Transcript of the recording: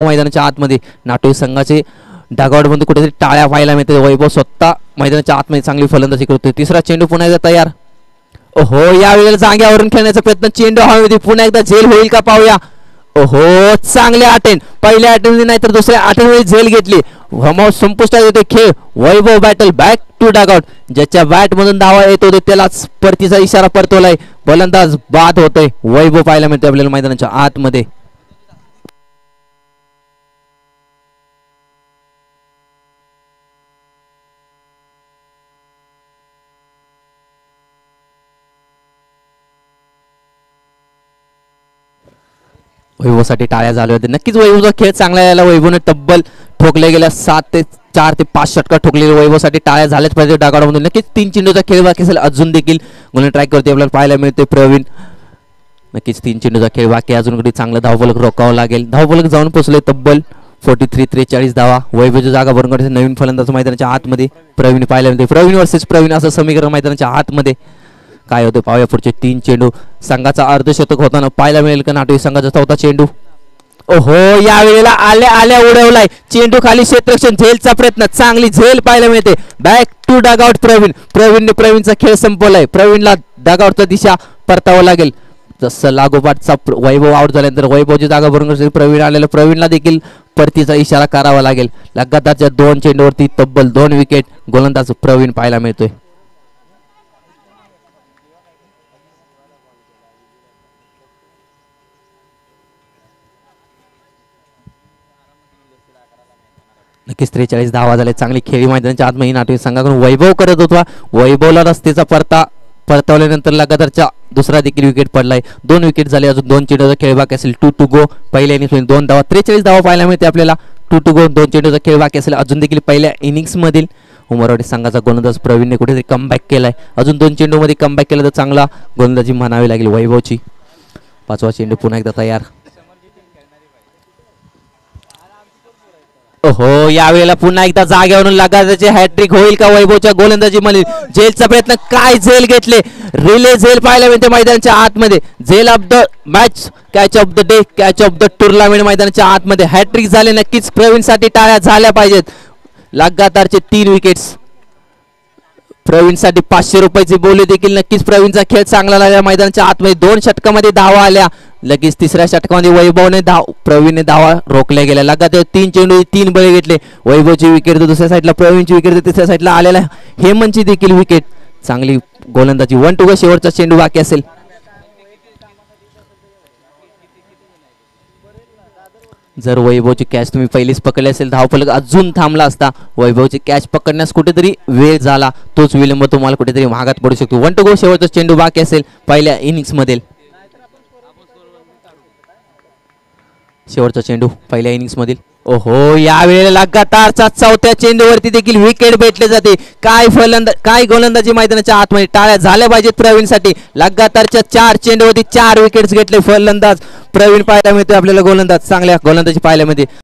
मैदानाच्या आतमध्ये नाटोई संघाचे डागआउटमध्ये कुठेतरी टाळ्या पाहायला मिळते. वैभव स्वतः मैदानाच्या आतमध्ये चांगली फलंदाजी करतोय. तिसरा चेंडू पुन्हा एकदा तयार. ओहो, यावेळेला जाग्यावरून खेळण्याचा प्रयत्न, चेंडू हवेमध्ये पुन्हा एकदा झेल होईल का पाहूया. ओहो, चांगले अटेम्प्ट, पहिल्या अटेम्प्ट नाही तर दुसऱ्या अटेम्प्टमध्ये झेल घेतली. गमाव संपुष्टात येतो खेळ. वैभव बॅटल बॅक टू डागआउट. ज्याच्या बॅट मधून धावा येतो त्यालाच परतीचा इशारा परतवलाय. फलंदाज बाद होतोय. वैभव पाहायला मिळतोय आपल्याला मैदानाच्या आतमध्ये. वैभवसाठी टाळ्या झाल्या होत्या. नक्कीच वैभवचा खेळ चांगला यायला वैभवने तब्बल ठोकले गेल्या 4 ते 5 षटका ठोकलेले. वैभवसाठी टाळ्या झाल्याच पाहिजे डागाडमध्ये. नक्कीच 3 चेंडूचा खेळ बाकी असेल. अजून देखील गोलंदाज ट्राय करते आपल्याला पाहायला मिळते प्रवीण. नक्कीच 3 चेंडूचा खेळ बाकी. अजून कधी चांगलं धावफलक रोखावं लागेल. धावफलक जाऊन पोहोचले तब्बल 43 धावा. वैभवची जागा भरून काढते नवीन फलंदाज मैदानाच्या आतमध्ये प्रवीण पाहायला मिळते. प्रवीण वर्सेस प्रवीण असं समीकरण मैदानाच्या आतमध्ये काय होते पाहूया. पुढचे 3 चेंडू. संघाचा अर्धशतक होताना पाहायला मिळेल का नाटोई संघाचा चौथा चेंडू. ओहो, या वेळेला आल्या उडवलाय चेंडू खाली. क्षेत्ररक्षण झेलचा प्रयत्न, चांगली झेल पाहायला मिळते. बॅक टू डगआउट प्रवीणने प्रवीणचा खेळ संपवलाय. प्रवीणला डगआउटचा दिशा परतावं लागेल. जसं लागोपाठचा वैभव आउट झाल्यानंतर वैभवची जागा भरून प्रवीण आलेला. प्रवीणला देखील परतीचा इशारा करावा लागेल. लगातारच्या 2 चेंडूवरती तब्बल 2 विकेट गोलंदाज प्रवीण पाहायला मिळतोय. नक्कीच 43 धावा झाले. चांगली खेळी मैदानाच्या आतमध्ये नाटोई संघाकडून वैभव करत होता. वैभवला रस्त्याचा परतवल्यानंतर लगातारच्या दुसरा देखील विकेट पडलाय. 2 विकेट झाले. अजून 2 चेंडूचा खेळ बाकी असेल. 2 टू गो. पहिल्या इनिंग्स 2 धावा. 43 धावा पाहायला मिळते आपल्याला. 2 टू गो. 2 चेंडूचा खेळ बाकी असेल. अजून देखील पहिल्या इनिंग्स मधील उमरवाडी संघाचा गोलंदाज प्रवीणने कुठेतरी कमबॅक केलाय. अजून 2 चेंडूमध्ये कमबॅक केलं तर चांगला गोलंदाजी म्हणावी लागेल वैभवची. 5वा चेंडू पुन्हा एकदा तयार. ओहो, यावेळेला पुन्हा एकदा जागेवरून लगातारचे हॅट्रिक होईल का वैभवच्या गोलंदाजी मध्ये. झेलचा प्रयत्न, काय झेल घेतले. रिले झेल पाहायला मिळते मैदानाच्या आतमध्ये. झेल of the match, catch of the day, catch of the tournament मैदानाच्या आतमध्ये हॅट्रिक झाले. नक्कीच प्रवीणसाठी टाळ्या झाल्या पाहिजेत. लगातारचे 3 विकेट्स. प्रवीणसाठी 500 रुपयाची बोली देखील. नक्कीच प्रवीणचा खेळ चांगला लागला मैदानाच्या आतमध्ये. 2 षटकामध्ये धावा आल्या. लगेच तिसऱ्या षटकामध्ये वैभवने प्रवीणने धावा रोखल्या गेल्या. लगातार 3 चेंडू 3 बळी घेतले. वैभवची विकेट दुसऱ्या साईडला, प्रवीणची विकेट तिसऱ्या साईडला आलेला. हेमंतची देखील विकेट. चांगली गोलंदाजी. 1 टू गो. शेवटचा चेंडू बाकी असेल. जर वैभवची कॅच तुम्ही पहिलीच पकडली असेल धावफलक अजून थांबला असता. वैभवची कॅच पकडण्यास कुठेतरी वेळ झाला. तोच विलंब तुम्हाला कुठेतरी महागात पडू शकतो. 1 टू गो. शेवटचा चेंडू बाकी असेल पहिल्या इनिंग्स मधील. शेवटचा चेंडू पहिल्या इनिंग्स मधील. ओहो, यावेळेला लगातारच्या 4थ्या चेंडूवरती देखील विकेट भेटले जाते. काय गोलंदाजी मैदानाच्या आतमध्ये. टाळ्या झाल्या पाहिजेत प्रवीणसाठी. लगातारच्या 4 चेंडूवरती 4 विकेट्स घेतले फलंदाज प्रवीण पाहायला मिळते आपल्याला. गोलंदाज चांगल्या गोलंदाजी पाहायला मिळते.